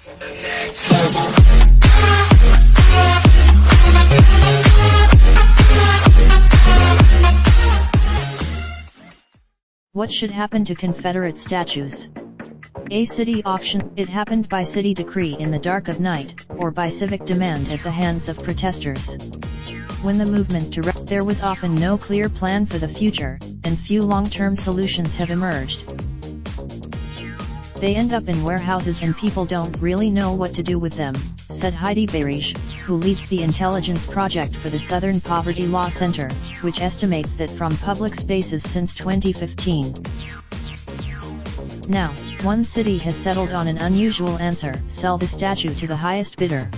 What should happen to Confederate statues? A city auction. It happened by city decree in the dark of night, or by civic demand at the hands of protesters. When the movement there was often no clear plan for the future, and few long-term solutions have emerged. They end up in warehouses and people don't really know what to do with them, said Heidi Beirich, who leads the intelligence project for the Southern Poverty Law Center, which estimates that from public spaces since 2015. Now, one city has settled on an unusual answer: sell the statue to the highest bidder.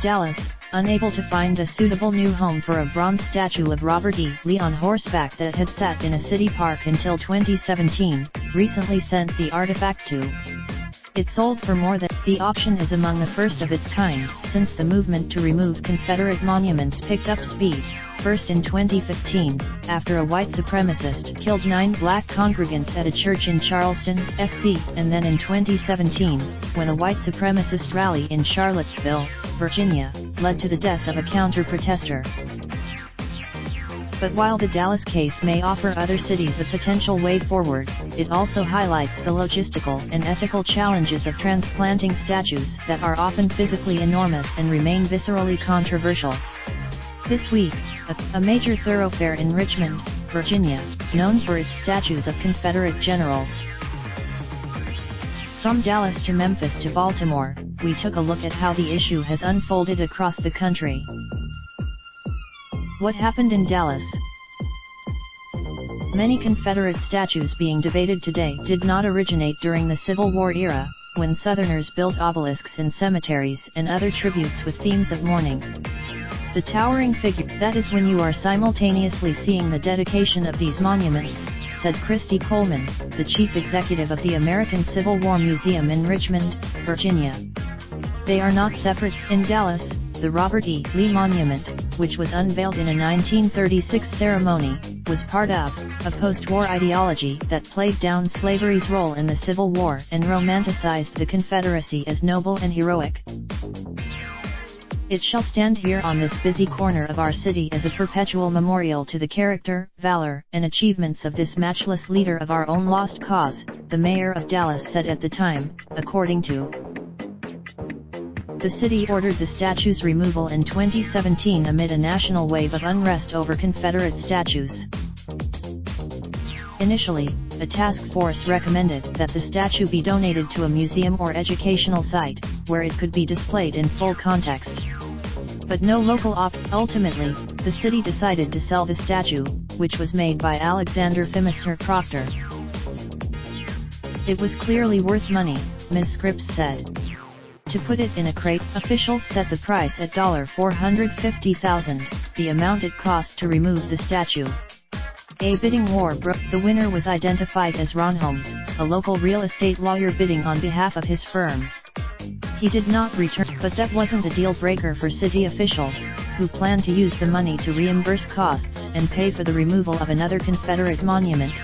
Dallas, unable to find a suitable new home for a bronze statue of Robert E. Lee on horseback that had sat in a city park until 2017, recently sent the artifact to. It sold for more than. The auction is among the first of its kind since the movement to remove Confederate monuments picked up speed, first in 2015, after a white supremacist killed 9 black congregants at a church in Charleston, SC, and then in 2017, when a white supremacist rally in Charlottesville, Virginia, led to the death of a counter-protester. But while the Dallas case may offer other cities a potential way forward, it also highlights the logistical and ethical challenges of transplanting statues that are often physically enormous and remain viscerally controversial. This week, a major thoroughfare in Richmond, Virginia, known for its statues of Confederate generals. From Dallas to Memphis to Baltimore, we took a look at how the issue has unfolded across the country. What happened in Dallas? Many Confederate statues being debated today did not originate during the Civil War era, when Southerners built obelisks in cemeteries and other tributes with themes of mourning. The towering figure, that is when you are simultaneously seeing the dedication of these monuments, said Christy Coleman, the chief executive of the American Civil War Museum in Richmond, Virginia. They are not separate. In Dallas, the Robert E. Lee Monument, which was unveiled in a 1936 ceremony, was part of a post-war ideology that played down slavery's role in the Civil War and romanticized the Confederacy as noble and heroic. It shall stand here on this busy corner of our city as a perpetual memorial to the character, valor, and achievements of this matchless leader of our own lost cause, the mayor of Dallas said at the time, according to. The city ordered the statue's removal in 2017 amid a national wave of unrest over Confederate statues. Initially, a task force recommended that the statue be donated to a museum or educational site, where it could be displayed in full context. But no local ultimately, the city decided to sell the statue, which was made by Alexander Phimister Proctor. It was clearly worth money, Ms. Scripps said. To put it in a crate, officials set the price at $450,000, the amount it cost to remove the statue. A bidding war broke. The winner was identified as Ron Holmes, a local real estate lawyer bidding on behalf of his firm. He did not return, but that wasn't a deal breaker for city officials, who plan to use the money to reimburse costs and pay for the removal of another Confederate monument.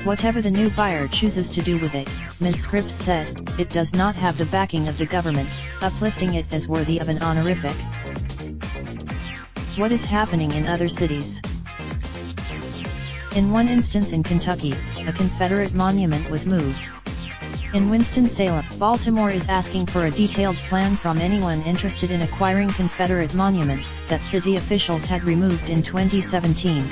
Whatever the new buyer chooses to do with it, Ms. Scripps said, it does not have the backing of the government, uplifting it as worthy of an honorific. What is happening in other cities? In one instance in Kentucky, a Confederate monument was moved. In Winston-Salem, Baltimore is asking for a detailed plan from anyone interested in acquiring Confederate monuments that city officials had removed in 2017.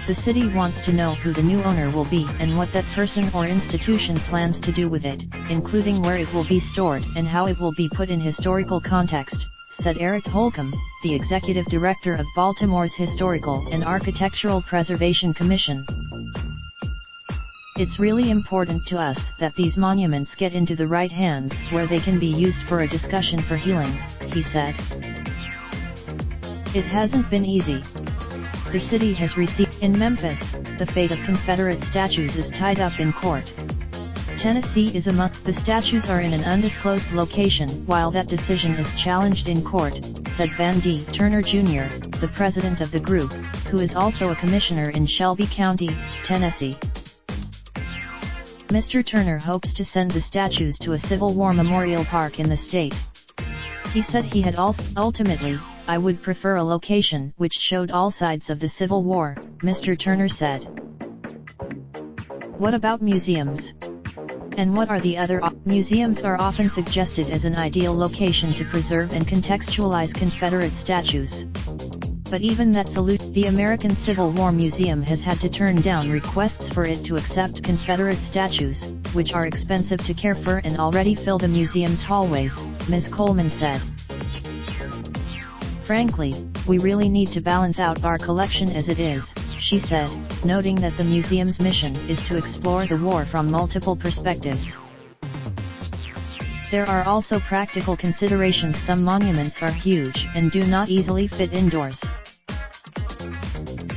The city wants to know who the new owner will be and what that person or institution plans to do with it, including where it will be stored and how it will be put in historical context, said Eric Holcomb, the executive director of Baltimore's Historical and Architectural Preservation Commission. It's really important to us that these monuments get into the right hands where they can be used for a discussion for healing, he said. It hasn't been easy. The city has received. In Memphis, the fate of Confederate statues is tied up in court. Tennessee is among. The statues are in an undisclosed location while that decision is challenged in court, said Van D. Turner Jr., the president of the group, who is also a commissioner in Shelby County, Tennessee. Mr. Turner hopes to send the statues to a Civil War memorial park in the state. He said he had ultimately, I would prefer a location which showed all sides of the Civil War, Mr. Turner said. What about museums? And what are the other museums are often suggested as an ideal location to preserve and contextualize Confederate statues. But even that the American Civil War Museum has had to turn down requests for it to accept Confederate statues, which are expensive to care for and already fill the museum's hallways, Ms. Coleman said. Frankly, we really need to balance out our collection as it is, she said, noting that the museum's mission is to explore the war from multiple perspectives. There are also practical considerations. Some monuments are huge and do not easily fit indoors.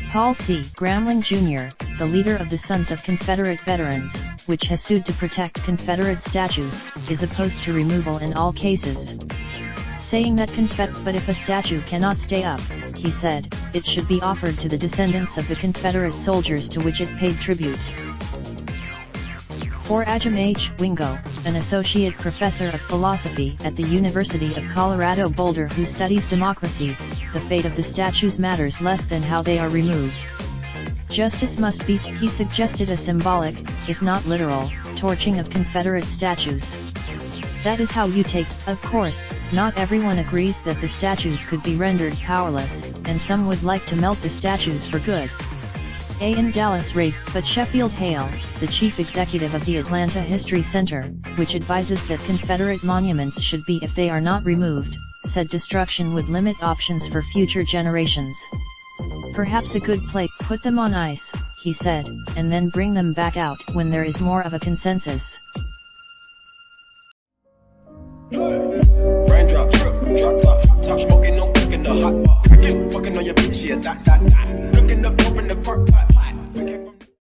Paul C. Gramling Jr., the leader of the Sons of Confederate Veterans, which has sued to protect Confederate statues, is opposed to removal in all cases. Saying that but if a statue cannot stay up, he said, it should be offered to the descendants of the Confederate soldiers to which it paid tribute. For Ajam H. Wingo, an associate professor of philosophy at the University of Colorado Boulder who studies democracies, the fate of the statues matters less than how they are removed. Justice must be, he suggested, a symbolic, if not literal, torching of Confederate statues. That is how you take, of course, not everyone agrees that the statues could be rendered powerless, and some would like to melt the statues for good. In Dallas raised, but Sheffield Hale, the chief executive of the Atlanta History Center, which advises that Confederate monuments should be if they are not removed, said destruction would limit options for future generations. Perhaps a good play, put them on ice, he said, and then bring them back out when there is more of a consensus. Raindrop, drop top smoking, no cooking the hot pot. Fucking on your bitch, yeah, that. Looking up, open the park pot.